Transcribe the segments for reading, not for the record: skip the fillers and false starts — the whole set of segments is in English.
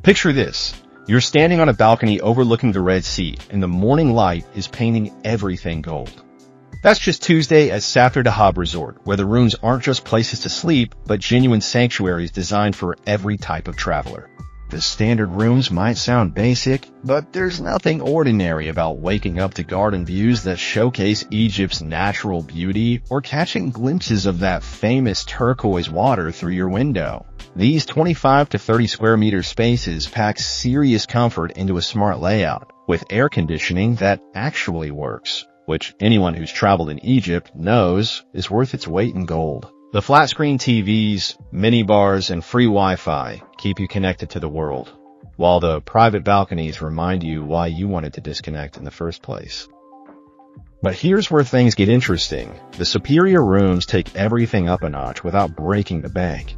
Picture this. You're standing on a balcony overlooking the Red Sea, and the morning light is painting everything gold. That's just Tuesday at Safir Dahab Resort, where the rooms aren't just places to sleep, but genuine sanctuaries designed for every type of traveler. The standard rooms might sound basic, but there's nothing ordinary about waking up to garden views that showcase Egypt's natural beauty or catching glimpses of that famous turquoise water through your window. These 25 to 30 square meter spaces pack serious comfort into a smart layout, with air conditioning that actually works, which anyone who's traveled in Egypt knows is worth its weight in gold. The flat-screen TVs, mini bars, and free Wi-Fi keep you connected to the world, while the private balconies remind you why you wanted to disconnect in the first place. But here's where things get interesting. The superior rooms take everything up a notch without breaking the bank.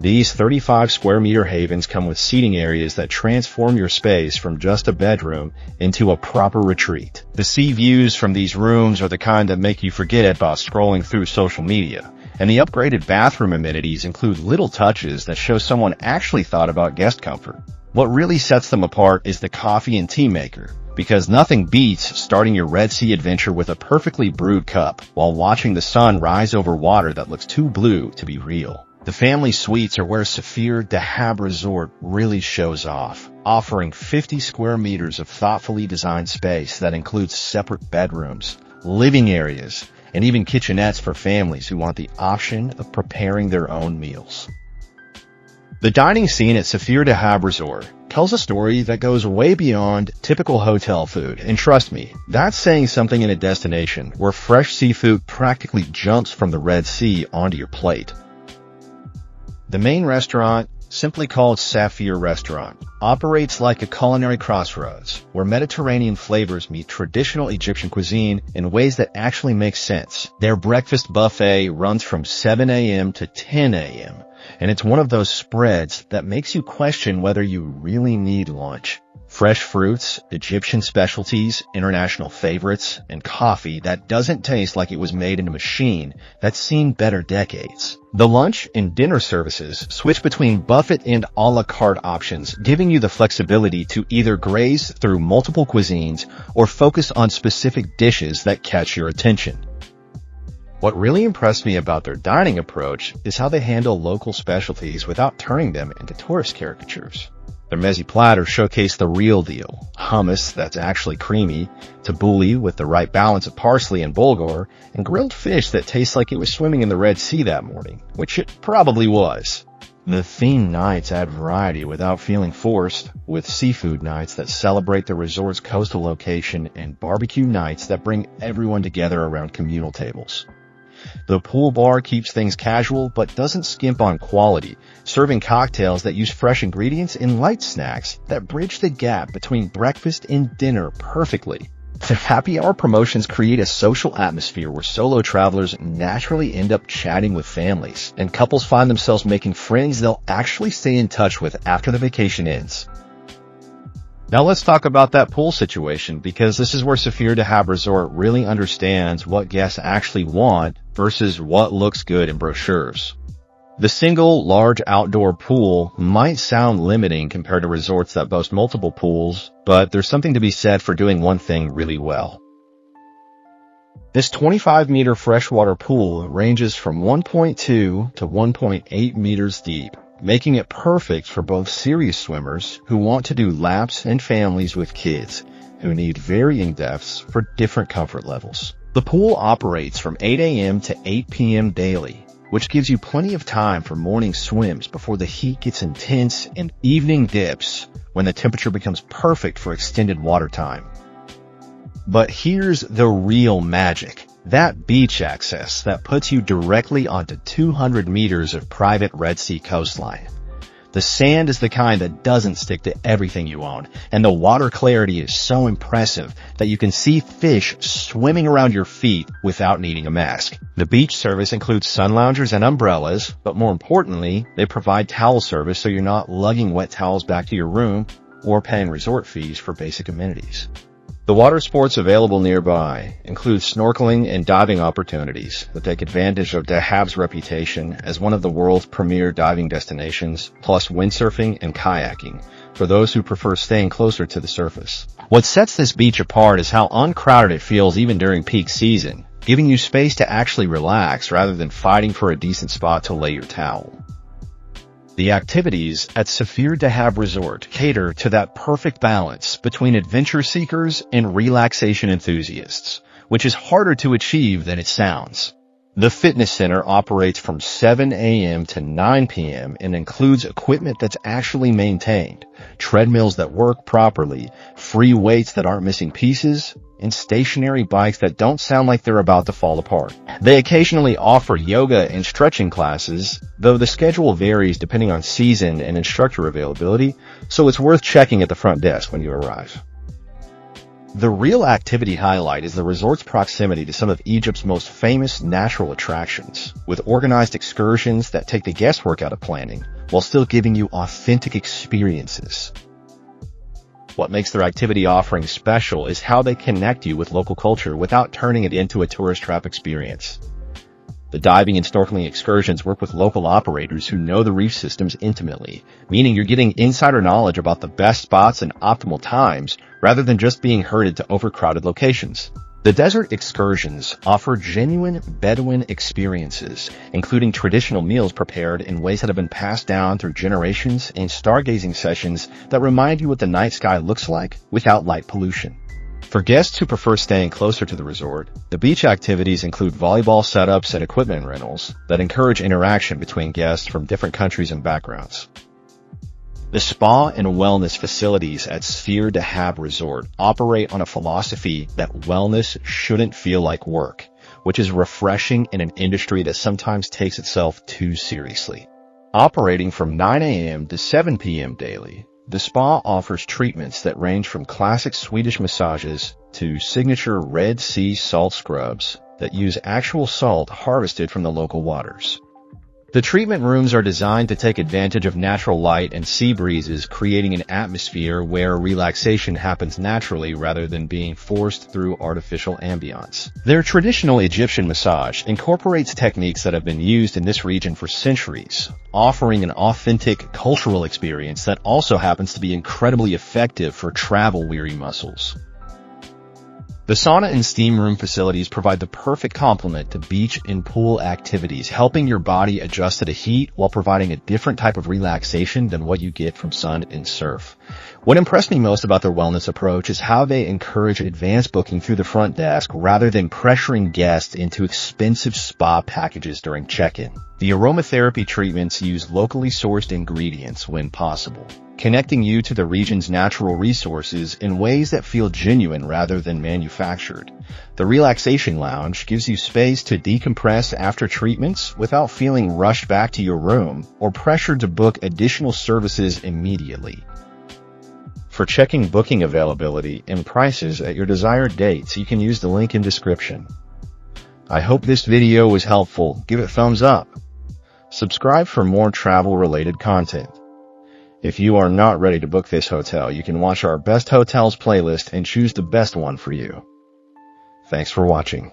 These 35 square meter havens come with seating areas that transform your space from just a bedroom into a proper retreat. The sea views from these rooms are the kind that make you forget about scrolling through social media. And the upgraded bathroom amenities include little touches that show someone actually thought about guest comfort. What really sets them apart is the coffee and tea maker, because nothing beats starting your Red Sea adventure with a perfectly brewed cup while watching the sun rise over water that looks too blue to be real. The family suites are where Safir Dahab Resort really shows off, offering 50 square meters of thoughtfully designed space that includes separate bedrooms, living areas, and even kitchenettes for families who want the option of preparing their own meals. The dining scene at Safir Dahab Resort tells a story that goes way beyond typical hotel food, and trust me, that's saying something in a destination where fresh seafood practically jumps from the Red Sea onto your plate. The main restaurant, simply called Safir Restaurant, operates like a culinary crossroads, where Mediterranean flavors meet traditional Egyptian cuisine in ways that actually make sense. Their breakfast buffet runs from 7 a.m. to 10 a.m., and it's one of those spreads that makes you question whether you really need lunch. Fresh fruits, Egyptian specialties, international favorites, and coffee that doesn't taste like it was made in a machine that's seen better decades. The lunch and dinner services switch between buffet and a la carte options, giving you the flexibility to either graze through multiple cuisines or focus on specific dishes that catch your attention. What really impressed me about their dining approach is how they handle local specialties without turning them into tourist caricatures. Their mezzi platters showcase the real deal, hummus that's actually creamy, tabbouleh with the right balance of parsley and bulgur, and grilled fish that tastes like it was swimming in the Red Sea that morning, which it probably was. The theme nights add variety without feeling forced, with seafood nights that celebrate the resort's coastal location and barbecue nights that bring everyone together around communal tables. The pool bar keeps things casual but doesn't skimp on quality, serving cocktails that use fresh ingredients and light snacks that bridge the gap between breakfast and dinner perfectly. The happy hour promotions create a social atmosphere where solo travelers naturally end up chatting with families, and couples find themselves making friends they'll actually stay in touch with after the vacation ends. Now let's talk about that pool situation, because this is where Safir Dahab Resort really understands what guests actually want versus what looks good in brochures. The single large outdoor pool might sound limiting compared to resorts that boast multiple pools, but there's something to be said for doing one thing really well. This 25-meter freshwater pool ranges from 1.2 to 1.8 meters deep, making it perfect for both serious swimmers who want to do laps and families with kids who need varying depths for different comfort levels. The pool operates from 8 a.m. to 8 p.m. daily, which gives you plenty of time for morning swims before the heat gets intense and evening dips when the temperature becomes perfect for extended water time. But here's the real magic. That beach access that puts you directly onto 200 meters of private Red Sea coastline. The sand is the kind that doesn't stick to everything you own, and the water clarity is so impressive that you can see fish swimming around your feet without needing a mask. The beach service includes sun loungers and umbrellas, but more importantly, they provide towel service so you're not lugging wet towels back to your room or paying resort fees for basic amenities. The water sports available nearby include snorkeling and diving opportunities that take advantage of Dahab's reputation as one of the world's premier diving destinations, plus windsurfing and kayaking for those who prefer staying closer to the surface. What sets this beach apart is how uncrowded it feels even during peak season, giving you space to actually relax rather than fighting for a decent spot to lay your towel. The activities at Safir Dahab Resort cater to that perfect balance between adventure seekers and relaxation enthusiasts, which is harder to achieve than it sounds. The fitness center operates from 7 a.m. to 9 p.m. and includes equipment that's actually maintained, treadmills that work properly, free weights that aren't missing pieces, and stationary bikes that don't sound like they're about to fall apart. They occasionally offer yoga and stretching classes, though the schedule varies depending on season and instructor availability, so it's worth checking at the front desk when you arrive. The real activity highlight is the resort's proximity to some of Egypt's most famous natural attractions, with organized excursions that take the guesswork out of planning, while still giving you authentic experiences. What makes their activity offering special is how they connect you with local culture without turning it into a tourist trap experience. The diving and snorkeling excursions work with local operators who know the reef systems intimately, meaning you're getting insider knowledge about the best spots and optimal times rather than just being herded to overcrowded locations. The desert excursions offer genuine Bedouin experiences, including traditional meals prepared in ways that have been passed down through generations and stargazing sessions that remind you what the night sky looks like without light pollution. For guests who prefer staying closer to the resort, the beach activities include volleyball setups and equipment rentals that encourage interaction between guests from different countries and backgrounds. The spa and wellness facilities at Safir Dahab Resort operate on a philosophy that wellness shouldn't feel like work, which is refreshing in an industry that sometimes takes itself too seriously. Operating from 9 a.m. to 7 p.m. daily, the spa offers treatments that range from classic Swedish massages to signature Red Sea salt scrubs that use actual salt harvested from the local waters. The treatment rooms are designed to take advantage of natural light and sea breezes, creating an atmosphere where relaxation happens naturally rather than being forced through artificial ambiance. Their traditional Egyptian massage incorporates techniques that have been used in this region for centuries, offering an authentic cultural experience that also happens to be incredibly effective for travel-weary muscles. The sauna and steam room facilities provide the perfect complement to beach and pool activities, helping your body adjust to the heat while providing a different type of relaxation than what you get from sun and surf. What impressed me most about their wellness approach is how they encourage advanced booking through the front desk rather than pressuring guests into expensive spa packages during check-in. The aromatherapy treatments use locally sourced ingredients when possible, connecting you to the region's natural resources in ways that feel genuine rather than manufactured. The relaxation lounge gives you space to decompress after treatments without feeling rushed back to your room or pressured to book additional services immediately. For checking booking availability and prices at your desired dates, you can use the link in description. I hope this video was helpful. Give it a thumbs up. Subscribe for more travel-related content. If you are not ready to book this hotel, you can watch our Best Hotels playlist and choose the best one for you. Thanks for watching.